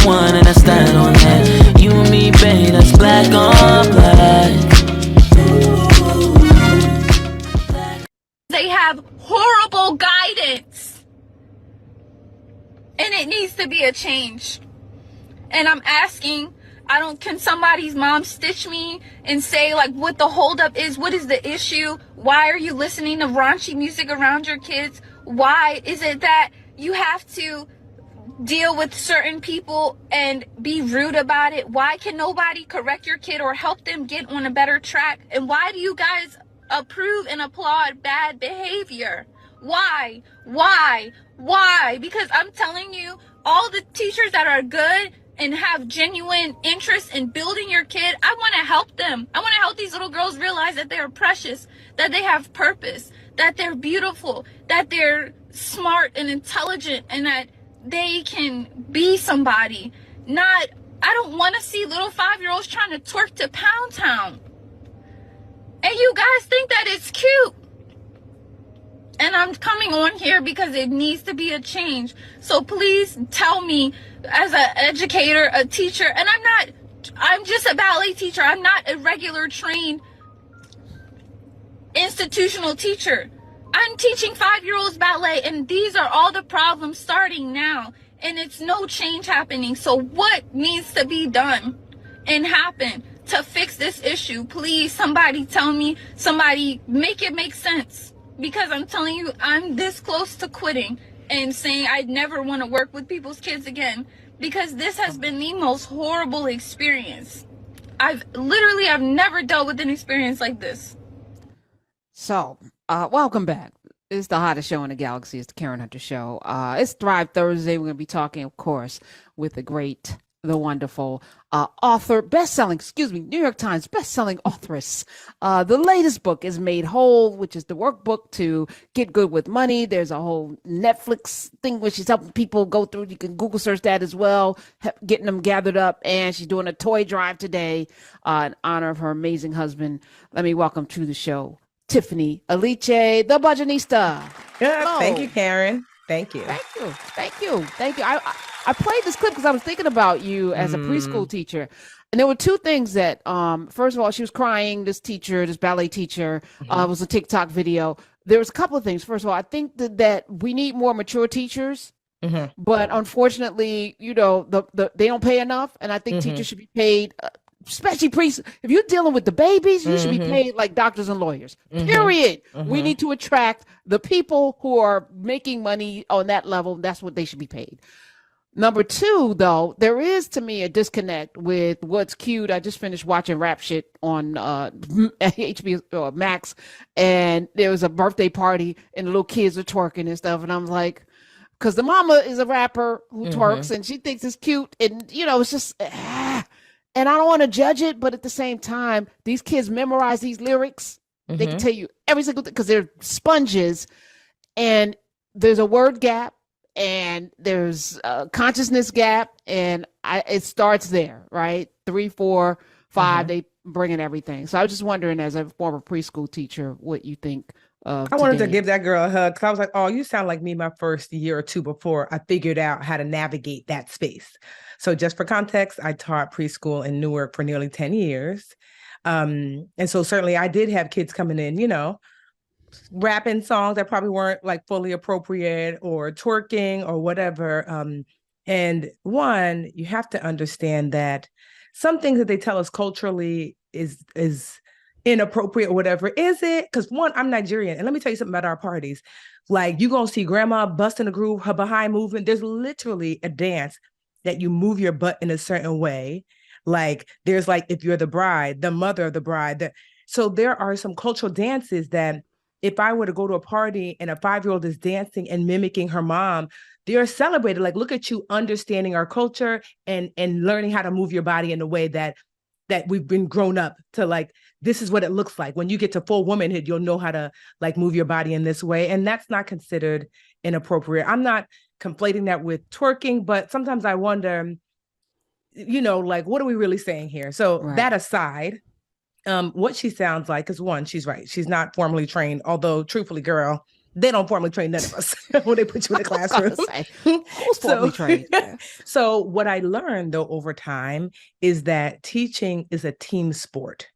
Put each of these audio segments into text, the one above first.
one and I stand on that. You and me, babe, that's black on black. They have horrible guidance. And it needs to be a change. And I'm asking, can somebody's mom stitch me and say like what the holdup is? What is the issue? Why are you listening to raunchy music around your kids? Why is it that you have to deal with certain people and be rude about it? Why can nobody correct your kid or help them get on a better track? And why do you guys approve and applaud bad behavior? Why? Because I'm telling you, all the teachers that are good and have genuine interest in building your kid, I want to help them. I want to help these little girls realize that they are precious, that they have purpose, that they're beautiful, that they're smart and intelligent, and that they can be somebody. I don't want to see little 5-year-olds trying to twerk to Pound Town. And you guys think that it's cute. And I'm coming on here because it needs to be a change. So please tell me, as an educator, a teacher, and I'm just a ballet teacher. I'm not a regular trained institutional teacher. I'm teaching 5-year-olds ballet, and these are all the problems starting now. And it's no change happening. So what needs to be done and happen to fix this issue? Please, somebody tell me, somebody make it make sense. Because I'm telling you, I'm this close to quitting and saying I'd never want to work with people's kids again, because this has been the most horrible experience. I've never dealt with an experience like this. So, welcome back. It's the hottest show in the galaxy. It's the Karen Hunter Show. It's Thrive Thursday. We're going to be talking, of course, with the wonderful author, New York Times bestselling authoress. The latest book is Made Whole, which is the workbook to get good with money. There's a whole Netflix thing where she's helping people go through. You can Google search that as well, getting them gathered up. And she's doing a toy drive today in honor of her amazing husband. Let me welcome to the show Tiffany Aliche, the Budgetnista. Yeah, thank you, Karen. Thank you. Thank you. I played this clip because I was thinking about you as a preschool teacher. And there were two things that, first of all, she was crying, this ballet teacher, was a TikTok video. There was a couple of things. First of all, I think that we need more mature teachers, but unfortunately, they don't pay enough. And I think teachers should be paid, especially if you're dealing with the babies, you should be paid like doctors and lawyers, period. We need to attract the people who are making money on that level. That's what they should be paid. Number two, though, there is to me a disconnect with what's cute. I just finished watching Rap Shit on HBO Max, and there was a birthday party, and the little kids are twerking and stuff, and I'm like, because the mama is a rapper who twerks, and she thinks it's cute, and it's just, and I don't want to judge it, but at the same time, these kids memorize these lyrics. They can tell you every single thing because they're sponges, and there's a word gap. And there's a consciousness gap, and it starts there, right? 3, 4, 5, they bring in everything. So I was just wondering, as a former preschool teacher, what you think of I wanted to give that girl a hug because I was like, oh, you sound like me my first year or two before I figured out how to navigate that space. So just for context, I taught preschool in Newark for nearly 10 years. And so certainly I did have kids coming in, rapping songs that probably weren't like fully appropriate or twerking or whatever. And one, you have to understand that some things that they tell us culturally is inappropriate or whatever. Is it? Because one, I'm Nigerian. And let me tell you something about our parties. Like you're going to see grandma busting a groove, her behind moving. There's literally a dance that you move your butt in a certain way. Like there's like, if you're the bride, the mother of the bride. So there are some cultural dances that if I were to go to a party and a 5-year-old is dancing and mimicking her mom, they're celebrated. Like, look at you understanding our culture and learning how to move your body in a way that we've been grown up to, like, this is what it looks like. When you get to full womanhood, you'll know how to like move your body in this way. And that's not considered inappropriate. I'm not conflating that with twerking, but sometimes I wonder, like, what are we really saying here? So that aside, what she sounds like is one, she's right. She's not formally trained, although truthfully, girl, They don't formally train none of us when they put you in the classroom. Who's formally trained? So what I learned though over time is that teaching is a team sport,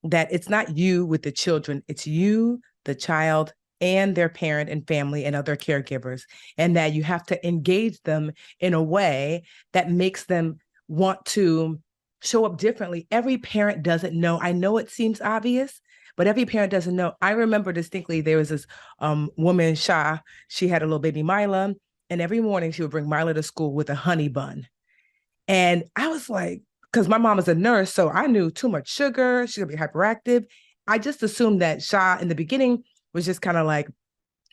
that it's not you with the children, it's you, the child, and their parent and family and other caregivers, and that you have to engage them in a way that makes them want to show up differently. Every parent doesn't know. I know it seems obvious, but every parent doesn't know. I remember distinctly there was this woman, Shah. She had a little baby, Mila, and every morning she would bring Mila to school with a honey bun. And I was like, because my mom is a nurse, so I knew too much sugar, she's gonna be hyperactive. I just assumed that Shah in the beginning was just kind of like,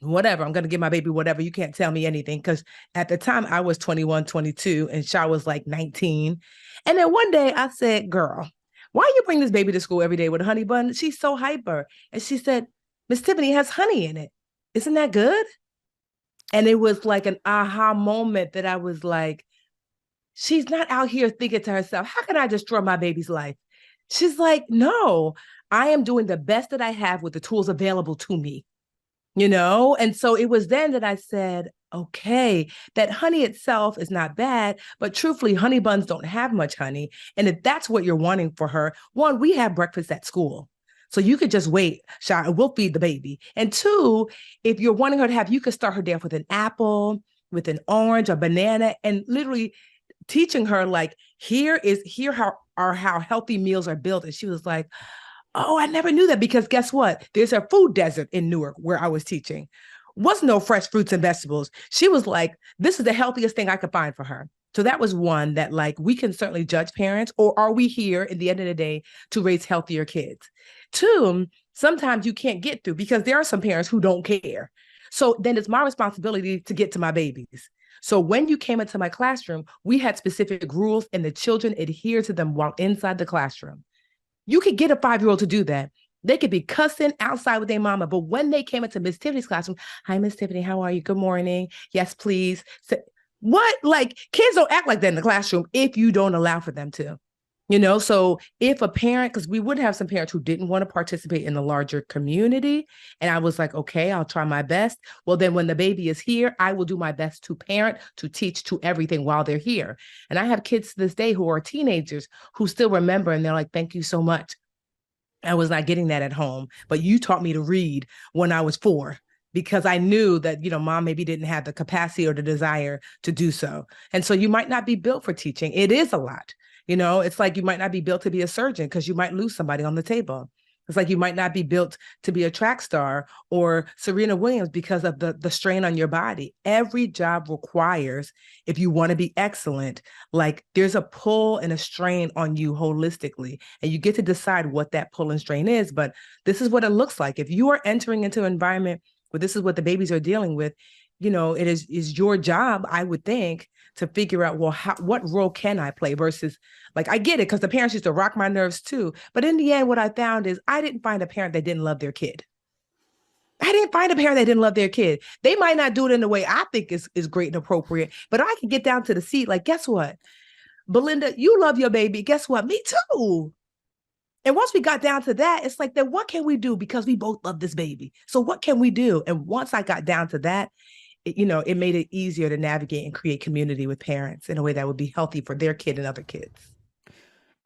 whatever, I'm gonna give my baby whatever, you can't tell me anything. Because at the time I was 21, 22, and Shah was like 19. And then one day I said, girl, why you bring this baby to school every day with a honey bun? She's so hyper. And she said, Miss Tiffany has honey in it. Isn't that good? And it was like an aha moment that I was like, she's not out here thinking to herself, how can I destroy my baby's life? She's like, no, I am doing the best that I have with the tools available to me, you know? And so it was then that I said, okay, that honey itself is not bad, but truthfully, honey buns don't have much honey. And if that's what you're wanting for her, one, we have breakfast at school. So you could just wait, Shah, and we'll feed the baby. And two, if you're wanting her to have, you could start her day off with an apple, with an orange, a banana, and literally teaching her like, here how healthy meals are built. And she was like, oh, I never knew that, because guess what? There's a food desert in Newark where I was teaching. Was no fresh fruits and vegetables. She was like, this is the healthiest thing I could find for her. So that was one that like, we can certainly judge parents, or are we here at the end of the day to raise healthier kids? Two, sometimes you can't get through because there are some parents who don't care. So then it's my responsibility to get to my babies. So when you came into my classroom, we had specific rules and the children adhered to them while inside the classroom. You could get a 5-year-old to do that. They could be cussing outside with their mama, but when they came into Miss Tiffany's classroom, hi, Miss Tiffany, how are you? Good morning. Yes, please. So, what? Like, kids don't act like that in the classroom if you don't allow for them to. You know, so if a parent, because we would have some parents who didn't want to participate in the larger community. And I was like, okay, I'll try my best. Well, then when the baby is here, I will do my best to parent, to teach, to everything while they're here. And I have kids to this day who are teenagers who still remember, and they're like, thank you so much. I was not getting that at home, but you taught me to read when I was 4. Because I knew that, you know, mom maybe didn't have the capacity or the desire to do so. And so you might not be built for teaching. It is a lot. You know, it's like you might not be built to be a surgeon because you might lose somebody on the table. It's like you might not be built to be a track star or Serena Williams because of the strain on your body. Every job requires, if you want to be excellent, like there's a pull and a strain on you holistically, and you get to decide what that pull and strain is. But this is what it looks like. If you are entering into an environment where this is what the babies are dealing with, you know, it is your job, I would think, to figure out, well, what role can I play versus, like, I get it because the parents used to rock my nerves too. But in the end, what I found is I didn't find a parent that didn't love their kid. I didn't find a parent that didn't love their kid. They might not do it in the way I think is great and appropriate, but I can get down to the seat. Like, guess what? Belinda, you love your baby. Guess what? Me too. And once we got down to that, it's like, then what can we do? Because we both love this baby. So what can we do? And once I got down to that, it made it easier to navigate and create community with parents in a way that would be healthy for their kid and other kids.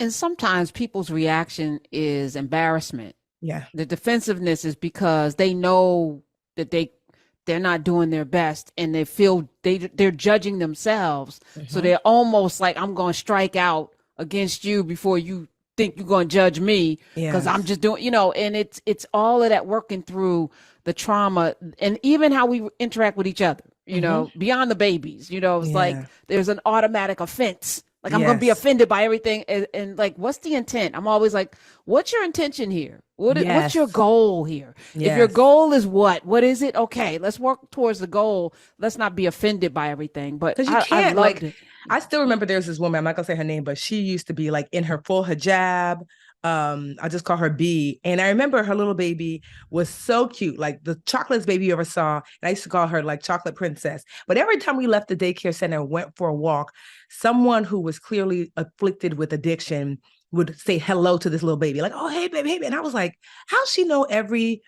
And sometimes people's reaction is embarrassment. Yeah. The defensiveness is because they know that they're not doing their best, and they feel they're judging themselves. Mm-hmm. So they're almost like, I'm going to strike out against you before you think you're going to judge me because I'm just doing, and it's all of that working through the trauma and even how we interact with each other, beyond the babies, it's like there's an automatic offense. Like, I'm going to be offended by everything. And like, what's the intent? I'm always like, what's your intention here? What's your goal here? If your goal is what is it? Okay, let's work towards the goal. Let's not be offended by everything. But you can't, I loved it. I still remember there's this woman, I'm not gonna say her name, but she used to be like in her full hijab. I just call her B. And I remember her little baby was so cute, like the chocolateest baby you ever saw. And I used to call her like Chocolate Princess. But every time we left the daycare center and went for a walk, someone who was clearly afflicted with addiction would say hello to this little baby, like, oh, hey, baby, hey, baby. And I was like, how's she know every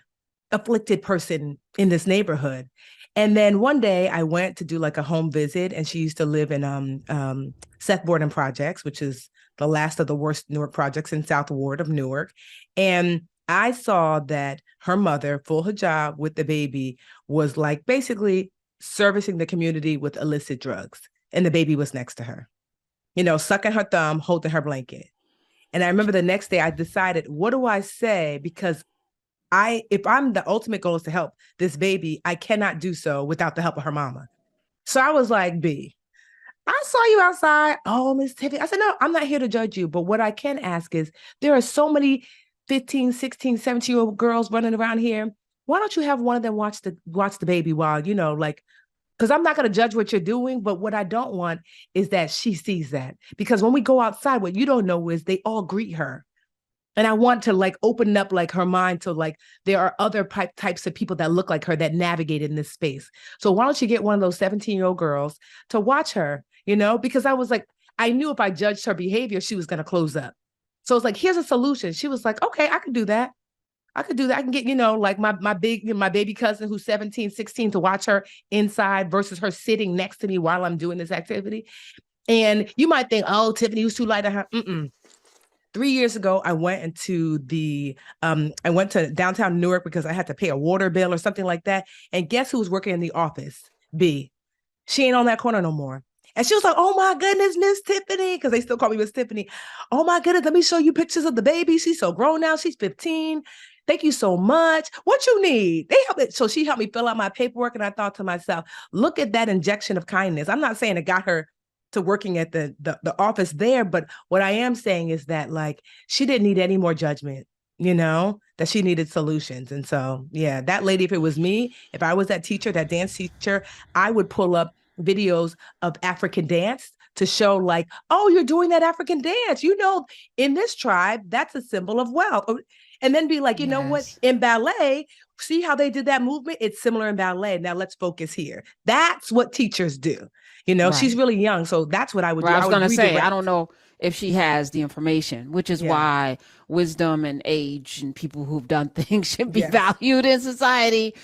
afflicted person in this neighborhood. And then one day I went to do like a home visit, and she used to live in Seth Borden Projects, which is the last of the worst Newark projects in South Ward of Newark. And I saw that her mother, full hijab with the baby, was like basically servicing the community with illicit drugs. And the baby was next to her, sucking her thumb, holding her blanket. And I remember the next day I decided, what do I say? Because if I'm the ultimate goal is to help this baby, I cannot do so without the help of her mama. So I was like, B, I saw you outside. Oh, Miss Tiffany. I said, no, I'm not here to judge you. But what I can ask is, there are so many 15, 16, 17-year-old girls running around here. Why don't you have one of them watch the baby while, because I'm not going to judge what you're doing. But what I don't want is that she sees that. Because when we go outside, what you don't know is they all greet her. And I want to like open up like her mind to like, there are other types of people that look like her that navigate in this space. So why don't you get one of those 17-year-old girls to watch her, because I was like, I knew if I judged her behavior, she was going to close up. So it's like, here's a solution. She was like, okay, I can do that. I can get, like my baby cousin who's 17, 16 to watch her inside versus her sitting next to me while I'm doing this activity. And you might think, oh, Tiffany was too light on her. 3 years ago, I went to downtown Newark because I had to pay a water bill or something like that. And guess who was working in the office? B. She ain't on that corner no more. And she was like, oh my goodness, Miss Tiffany, because they still call me Miss Tiffany. Oh my goodness, let me show you pictures of the baby. She's so grown now. She's 15. Thank you so much. What you need? So she helped me fill out my paperwork. And I thought to myself, look at that injection of kindness. I'm not saying it got her to working at the office there. But what I am saying is that like, she didn't need any more judgment, that she needed solutions. And so, yeah, that lady, if it was me, if I was that teacher, that dance teacher, I would pull up videos of African dance to show like, oh, you're doing that African dance. In this tribe, that's a symbol of wealth. And then be like, you know what, in ballet, see how they did that movement? It's similar in ballet. Now let's focus here. That's what teachers do. Right. She's really young. So that's what I would do. I was going to say, I don't know if she has the information, which is why wisdom and age and people who've done things should be valued in society.